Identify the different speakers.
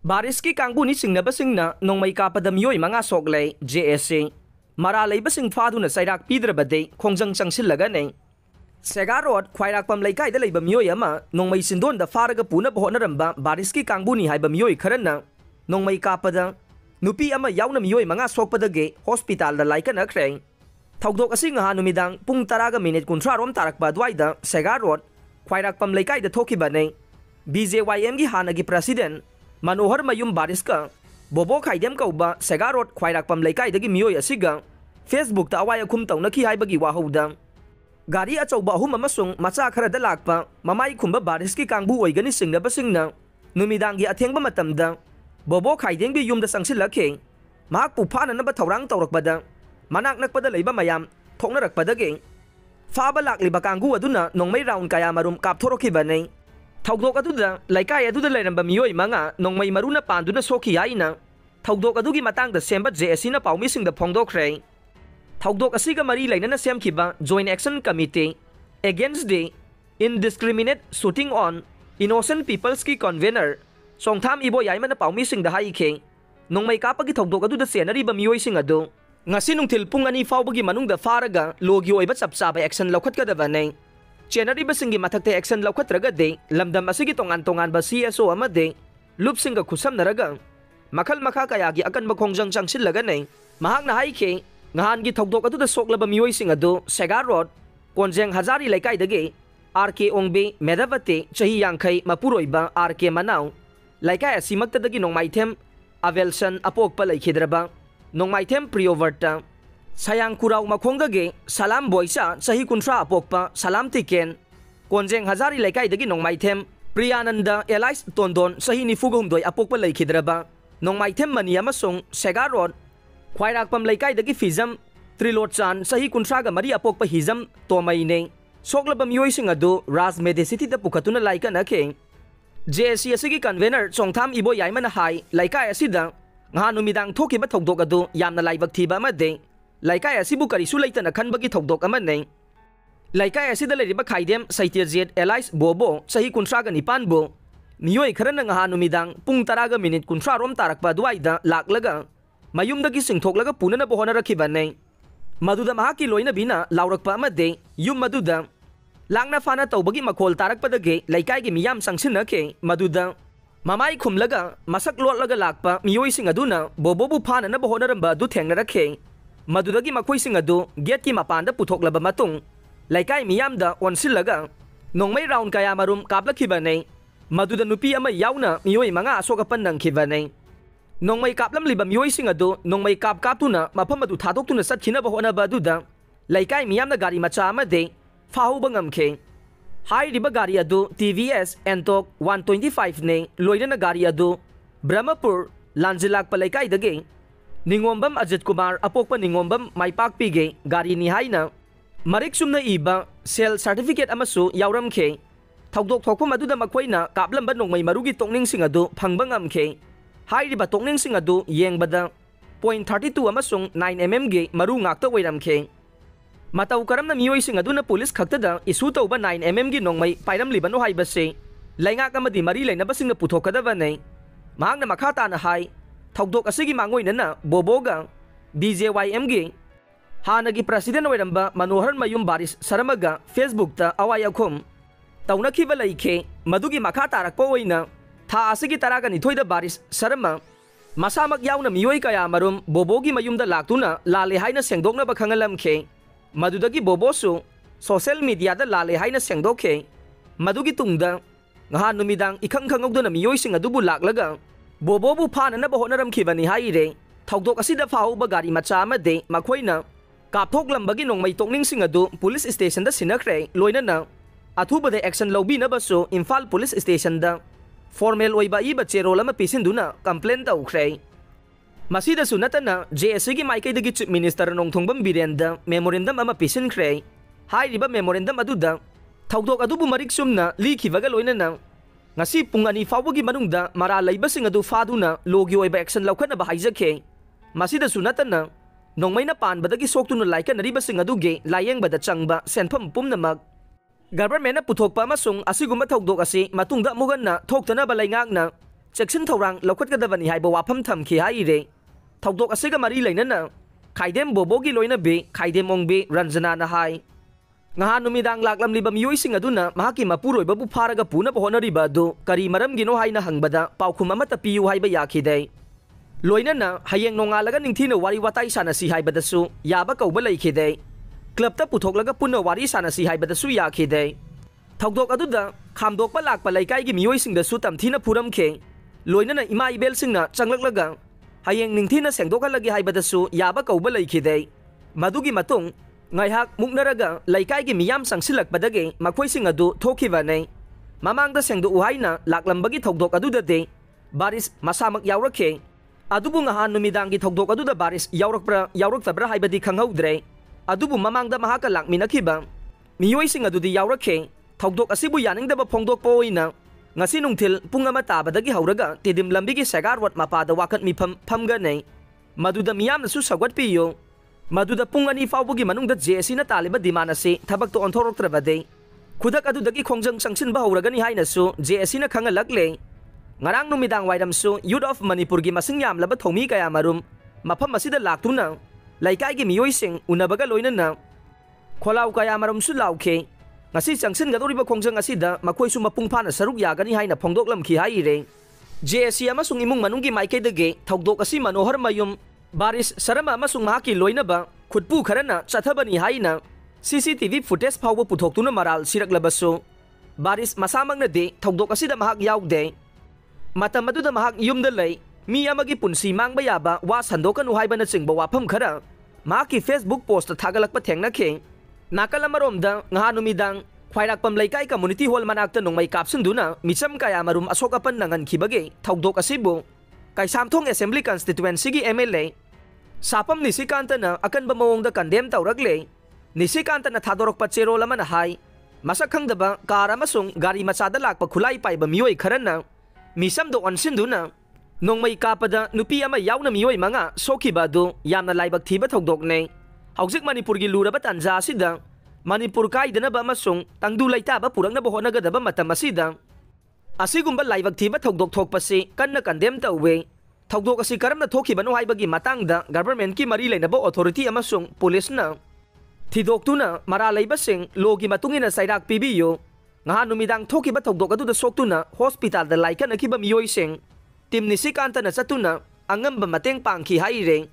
Speaker 1: Baris ki kangbu ni singnabasing na nong may kapadamyoy mga soglay JSC. Maralay basing fadu na sayrak pidrabade kongjang sangsilaga ne. Segarot khwairak pamlaykay da layba myoy ama nong may sindon da faraga puna boho na ramba baris ki kangbu ni hayba myoy karan na nong may kapada nupi ama yaw na myoy mga sokpadage hospital da layka na kreng. Tawdok asi nga hanumidang pung taraga minute kuntrarom tarakba dwaida Segarot khwairak pamlaykay da thokiba ne. BJYM gi hanagi president Manohar Mayum Baris ka Bobo Khaidem kauba Segarot khwairak pamlaykay dagi miyoy asiga Facebook ta awaya khumtaw na ki haibagi wahawda Gari achauba ahum amasung macha khara da lakpa mamai khumba baris ki kangbu oigani singnaba singna numidang gi athengba matamda Bobo Khaidem bi yumda sangsilakhe mahak pu phana na ba thawrang tawrakbada manak nakpada leiba mayam thoknarakpada ge faba lakliba kanggu aduna nongmai round kaya marum kapthorokhiba nei Tawdok aduda laikay aduda layramba miyoy mga nong may maruna panduna soki na Tawdok adugi matang da semba JSC na paumising da pongdokre Tawdok asiga mari layna na semkiba Joint Action Committee Against the Indiscriminate Shooting on Innocent People's ki convener songtham ibo yayman na paumising da haike nong may kapagi tawdok aduda senari ba miyoy sing adu ngasi nung tilpung ani fawbagi manung da faraga logi oiba sapsabay action lawkhat ka da banay Generally basingi matakte action lawkhatraga de lamdam asigi tongan ba CSO amade lupsinga khusam naraga makal makha kayagi akan makhongjang changsilaga nei mahak na haike ngahan gi thokdok adu da soklaba miyoy sing adu Segarot konjeng Hazari laikai dage RK Ongbe Medavate chahi yangkhai mapuroiba RK Manaw laikai asimakta dagi nongmaithem Avelson apokpa laikhidraba nongmaithem Prioverta Sayang kurau makhongdage Salam Boysa sahi kuntra apokpa Salam Tiken konjeng Hazari laikai dagi nongmaithem Priyananda Elias Tondon sahi nifugumdoy apokpa laikhidraba nongmaithem mani amasung Segarot khwairak pam laikai dagi Fizam Trilochan sahi kuntra ga mari apokpa Hizam Tomaine soklaba miyoy sing adu Ras Medicity da pukatuna laika nakhe JSC asigi convener songtham ibo yaiman hai laikai asida ngahanumidang thokiba thokdok adu yamna laibak thiba amade Laikai asibu karisu laitana khanbagi thokdok ama nei Laikai asida leriba Khaidem Saityajet Elias Bobo sahi kuntra ga nipan bo miyoy kharana ngahanumidang pung taraga minute kuntra rom tarakpa duaida laklaga mayumdagi singthoklaga punana bohona rakhiba nei maduda mahaki loina bina laurakpa amade yum maduda langna fana tawbagi makhol tarakpadage laikai gi miyam sangsinake maduda mamai khumlaga masak lotlaga lakpa miyoy sing aduna bobobu phana na bohona ramba du thengna rakhe Madudagi makoy sing adu get ki mapanda puthoklaba matung laikai miyamda onsilaga nongmay round kaya marum kaplakhiba nei maduda nupi ama yawna miyoy mga asokapan nangkhiba nei nongmay kaplam liba miyoy sing adu nongmay kaptuna mafam adu thadoktuna satkhina bahona baduda laikai miyamna gari macha ama de fahuba ngamkhe hai riba gari adu TVS Entok 125 nei loina na gari adu Brahmapur Lanjilak palaikai dage Ningombam Ajit Kumar apokpa Ningombam Maipakpige gari ni haina marik sumna iba sel certificate amasu yawramkhe thokdok thokpa maduda makhoina kaplamba nongmai marugi tokning sing adu phangba ngamkhe hairiba tokning sing adu yengbada .32 amasung 9mm ge maru ngakta oiramkhe matau karamna miyoy sing adu na police khaktada isu tauba 9mm gi nongmai pairam libano haibase laingak amadi mari lainaba singna puthokadaba nei mahakna makhata na hai Tawdok asigi mangoy na Boboga BJYM gi hanagi president oiramba Manohar Mayum Baris Saramaga Facebook ta awayakhum taunakhiba laikhe madugi makha tarakpa oina tha asigi taraga nithoida Baris Sarama masamak yawna miyoy kaya marum Bobogi mayumda laktuna lale haina sengdokna ba khangalamkhe madudagi Bobosu social media da lale haina sengdokhe madugi tungda ngahan numidang ikhang khangogduna miyoy sing adubu laklaga Bobobu phana na bohona ramkhibani haire thokdok asida fahuba gari macha amade makhoina kapthoklambagi nongmai tokning sing adu police station da sinakre loina na athuba de action lobi na baso Imphal police station da formal oiba iba cherol ama pisinduna complaint tawkhre masida sunatana JSC gi maikai dagi chief minister nongthongbam Birenda memorandum ama pisinkhre hai riba memorandum aduda thokdok adubu marik sumna likhibaga loina na ngasi pung ani fawbagi manungda mara laiba sing adu faduna logi oiba action lawkhana ba haijake masida sunatana nongmai na panbadagi soktuna laika nariba sing adu ge layengbada changba senpham pumnamak government na puthokpa amasung asigumba thokdok asi matungda muganna thoktana ba laingakna ꯆꯦꯛꯁꯤꯟ ꯊꯧꯔꯥꯡ ꯂꯧꯈꯠꯀꯗꯕꯅꯤ ꯍꯥꯏꯕ ꯋꯥꯐꯝ ꯊꯝꯈꯤ ꯍꯥꯏꯔꯦ ꯊꯧꯗꯣꯛ ꯑꯁꯤꯒ ꯃꯔꯤ ꯂꯩꯅꯅ ꯈꯥꯏꯗꯦꯝ ꯕꯣꯕꯣꯒꯤ ꯂꯣꯏꯅꯕꯤ ꯈꯥꯏꯗꯦꯝ ꯑꯣꯡꯕꯤ ꯔꯟꯖꯅꯥꯅ ꯍꯥꯏ ngahan numidang laklamliba miyoising aduna mahaki mapuroibabu pharaga punaba honariba adu kari maramgino haina hangbada paukhum amata piyu haiba yakhidei loinana hayeng nongalaga ningthina wari watai sanasi haibadasu yaba kauba leikhidei club ta puthoklaga punna wari sanasi haibadasu yakhidei thogdok aduda khamdokpa lakpa laikai gi miyoising dasu tamthina puramkhe loinana ima ibel singna changlaklaga hayeng ningthina sengdokhalagi haibadasu yaba kauba leikhidei madugi matung ngaihak muknaraga laikai gi miyam sangsilakpadagi makhoising adu thokhibanei mamangda sengdu uhaina laklambagi thogdok aduda de baris masamak yaurakhe adubu ngahan numidang gi thogdok aduda baris yaurakpra yauraktabra haibadi khanghaudre adubu mamangda mahaka lakminakhiba miyoising adudi yaurakhe thogdok asibu yaningdaba phongdokpa oina ngasi nungthil pung ama tabadagi hauraga tidim lambigi segar road mapada wakat mifam phamga nei maduda miyamna su sagwatpiyo maduda pung ani fawbugi manungda JSC na taliba diman ase thabakto onthoroktrabade khudak adudagi khongjang sangsinba hauragani haina su JSC na khangalakle ngarang numidang wairam su Youth of Manipur gi masing yamlaba thomi kaya marum mafam asida laktuna laikai gi miyoising unabaga loinana kholau kaya marum su laukhe ngasi sangsin gadoriba khongjang asida makhoi su mapung phana saruk yagani haina phongdoklamkhi haire JSC amasung imung manunggi maikeidage thogdok asi manohar mayum baris sarama amasung mahaki loinaba khutpu kharana chathabani haina CCTV footage phawba puthoktuna maral siraklabasu baris masamangna de thogdok asida mahak yaude matam aduda mahak yumda lei mi amagi punsi mangba yaba wa sandokanu haibana chingba wafam khara mahaki Facebook post thagalakpa thengnakhe nakalamaromda ngahanumidang khwairakpam laikai community hall manakta nongmai kapsunduna micham kaya marum asokapan nangan khibage thogdok asibu Kaisamthong Assembly Constituency gi MLA Sapam Nisikanta na akanba mawongda condemn tawragle Nisikanta na thadorokpa chero laman hai masakhangdaba car amasung gari machada lakpa khulai paiba miyoi kharana misamdo onsinduna nongmai kapada nupi ama yauna miyoi manga sokhiba du yamna laibak thiba thogdokne haujik Manipur gi luraba tanja asida Manipur kaidanaba amasung tangdu laitaba purangnaba honagadaba matam asida asigumba laibak thiba thogdok thokpasi kanna condemn tawwe thogdok asi karamna thokhibano haibagi matangda government ki mari leinaba authority amasung police na thidoktuna mara leibasing logi matungina sairak pibiyo ngahan numidang thokiba thogdok adu da soktuna hospital da laikan akiba miyoising tim nisikanta na satuna angamba mateng pangki haire